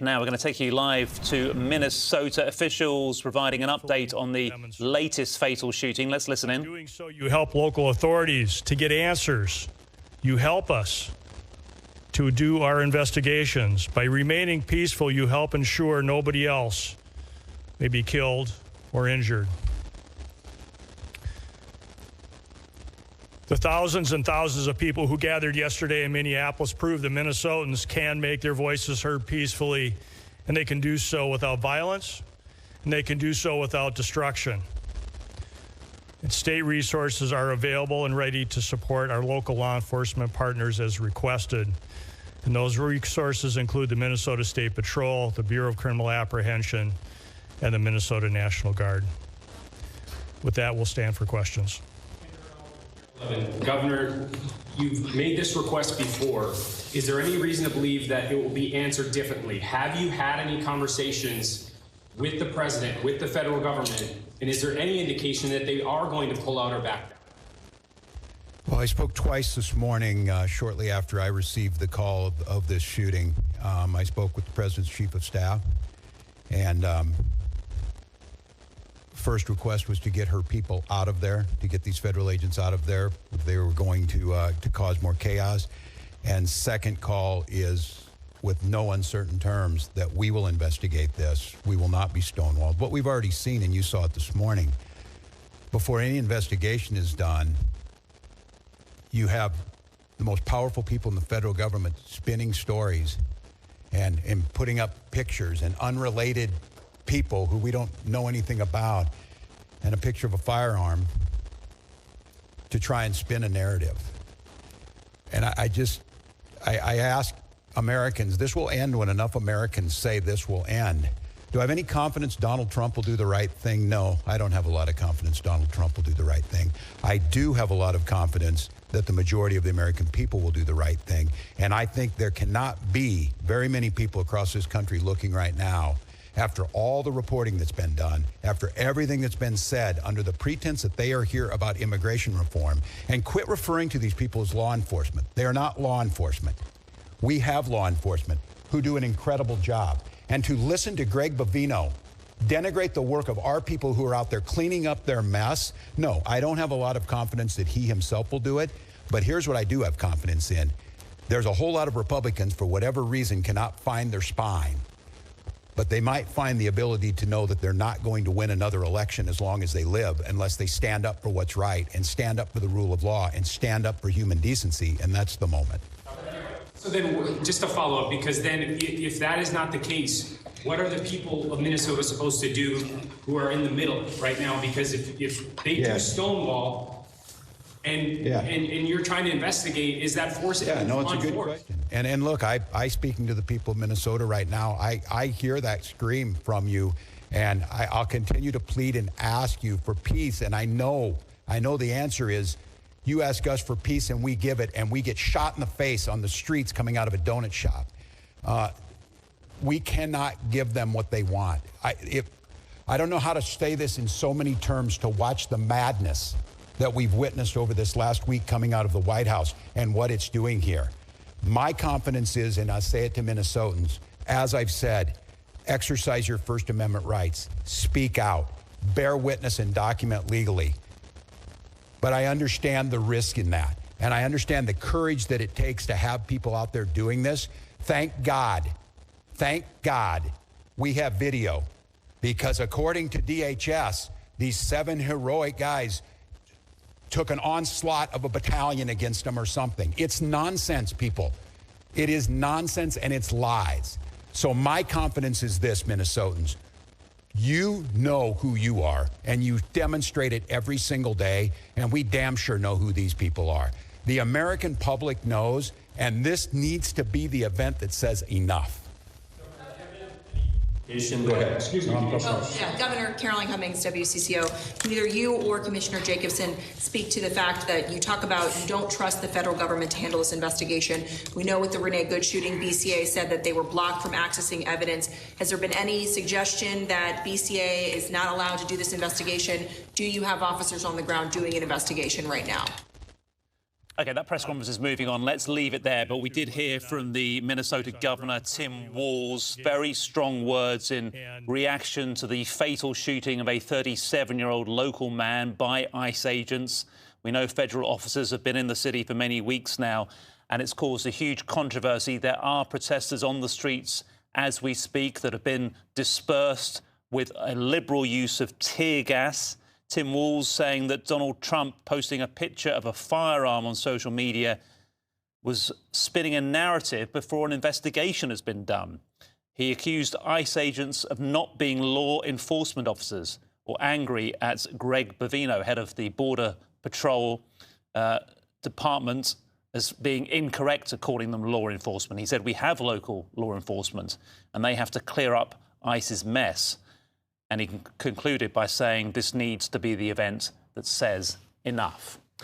Now we're going to take you live to Minnesota. Officials providing an update on the latest fatal shooting. Let's listen in. Doing so, you help local authorities to get answers. You help us to do our investigations. By remaining peaceful, you help ensure nobody else may be killed or injured. The thousands and thousands of people who gathered yesterday in Minneapolis prove that Minnesotans can make their voices heard peacefully, and they can do so without violence, and they can do so without destruction. And state resources are available and ready to support our local law enforcement partners as requested. And those resources include the Minnesota State Patrol, the Bureau of Criminal Apprehension, and the Minnesota National Guard. With that, we'll stand for questions. Governor, you've made this request before. Is there any reason to believe that it will be answered differently? Have you had any conversations with the president, with the federal government, and is there any indication that they are going to pull out or back down? Well, I spoke twice this morning, shortly after I received the call of this shooting. I spoke with the president's chief of staff, and first request was to get her people out of there, to get these federal agents out of there. They were going to cause more chaos. And second call is, with no uncertain terms, that we will investigate this. We will not be stonewalled. What we've already seen, and you saw it this morning, before any investigation is done, you have the most powerful people in the federal government spinning stories and putting up pictures and unrelated people who we don't know anything about, and a picture of a firearm to try and spin a narrative. And I ask Americans, this will end when enough Americans say this will end. Do I have any confidence Donald Trump will do the right thing? No, I don't have a lot of confidence Donald Trump will do the right thing. I do have a lot of confidence that the majority of the American people will do the right thing. And I think there cannot be very many people across this country looking right now, after all the reporting that's been done, after everything that's been said under the pretense that they are here about immigration reform, and quit referring to these people as law enforcement. They are not law enforcement. We have law enforcement who do an incredible job. And to listen to Greg Bovino denigrate the work of our people who are out there cleaning up their mess, no, I don't have a lot of confidence that he himself will do it. But here's what I do have confidence in. There's a whole lot of Republicans, for whatever reason, cannot find their spine. But they might find the ability to know that they're not going to win another election as long as they live, unless they stand up for what's right and stand up for the rule of law and stand up for human decency, and that's the moment. So then, just to follow up, because then if that is not the case, what are the people of Minnesota supposed to do who are in the middle right now? Because if they do Stonewall and you're trying to investigate, is that force? Yeah, no, it's a good question. And look, I speaking to the people of Minnesota right now, I hear that scream from you, and I'll continue to plead and ask you for peace. And I know the answer is, you ask us for peace and we give it, and we get shot in the face on the streets coming out of a donut shop. We cannot give them what they want. I don't know how to say this in so many terms, to watch the madness that we've witnessed over this last week coming out of the White House and what it's doing here. My confidence is, and I say it to Minnesotans, as I've said, exercise your First Amendment rights, speak out, bear witness and document legally. But I understand the risk in that, and I understand the courage that it takes to have people out there doing this. Thank God we have video, because according to DHS, these 7 heroic guys took an onslaught of a battalion against them or something. It's nonsense, people. It is nonsense, and it's lies. So my confidence is this, Minnesotans. You know who you are, and you demonstrate it every single day, and we damn sure know who these people are. The American public knows, and this needs to be the event that says enough. Go ahead. Excuse me. Governor Caroline Cummings, WCCO, can either you or Commissioner Jacobson speak to the fact that you talk about you don't trust the federal government to handle this investigation? We know with the Renee Good shooting, BCA said that they were blocked from accessing evidence. Has there been any suggestion that BCA is not allowed to do this investigation? Do you have officers on the ground doing an investigation right now? OK, that press conference is moving on. Let's leave it there. But we did hear from the Minnesota Governor, Tim Walz, very strong words in reaction to the fatal shooting of a 37-year-old local man by ICE agents. We know federal officers have been in the city for many weeks now, and it's caused a huge controversy. There are protesters on the streets as we speak that have been dispersed with a liberal use of tear gas. Tim Walz saying that Donald Trump posting a picture of a firearm on social media was spinning a narrative before an investigation has been done. He accused ICE agents of not being law enforcement officers, or angry at Greg Bavino, head of the Border Patrol Department, as being incorrect at calling them law enforcement. He said, we have local law enforcement and they have to clear up ICE's mess. And he concluded by saying this needs to be the event that says enough.